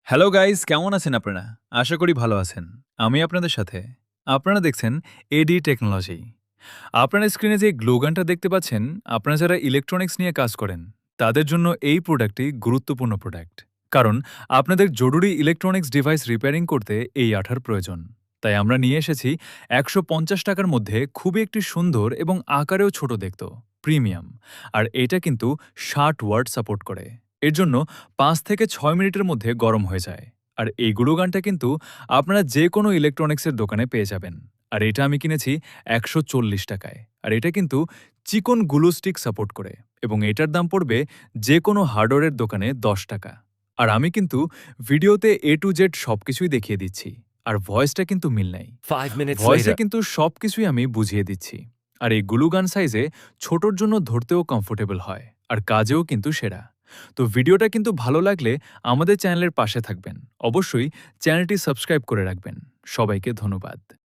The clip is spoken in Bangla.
হ্যালো গাইস, কেমন আছেন আপনারা? আশা করি ভালো আছেন। আমি আপনাদের সাথে। আপনারা দেখছেন এডি টেকনোলজি। আপনারা স্ক্রিনে যে গ্লো গানটা দেখতে পাচ্ছেন, আপনারা যারা ইলেকট্রনিক্স নিয়ে কাজ করেন, তাদের জন্য এই প্রোডাক্টটি গুরুত্বপূর্ণ প্রোডাক্ট। কারণ আপনাদের জরুরি ইলেকট্রনিক্স ডিভাইস রিপেয়ারিং করতে এই আঠার প্রয়োজন। তাই আমরা নিয়ে এসেছি ৳১৫০ মধ্যে খুবই একটি সুন্দর এবং আকারেও ছোট দেখত, প্রিমিয়াম। আর এটা কিন্তু ৬০ ওয়াট সাপোর্ট করে। এর জন্য ৫ থেকে ৬ মিনিটের মধ্যে গরম হয়ে যায়। আর এই গ্লু গানটা কিন্তু আপনারা যেকোনো ইলেকট্রনিক্সের দোকানে পেয়ে যাবেন। আর এটা আমি কিনেছি ৳১৪০ আর এটা কিন্তু চিকন গ্লু স্টিক সাপোর্ট করে এবং এটার দাম পড়বে যেকোনো হার্ডওয়্যারের দোকানে ৳১০। আর আমি কিন্তু ভিডিওতে A to Z সবকিছুই দেখিয়ে দিচ্ছি। আর ভয়েসটা কিন্তু মিল নাই। 5 minutes ভয়েসে later. কিন্তু সবকিছুই আমি বুঝিয়ে দিচ্ছি। আর এই গ্লু গান সাইজে ছোটর জন্য ধরতেও কমফোর্টেবল হয় আর কাজেও কিন্তু সেরা। তো ভিডিওটা কিন্তু ভালো লাগলে আমাদের চ্যানেলের পাশে থাকবেন। অবশ্যই চ্যানেলটি সাবস্ক্রাইব করে রাখবেন। সবাইকে ধন্যবাদ।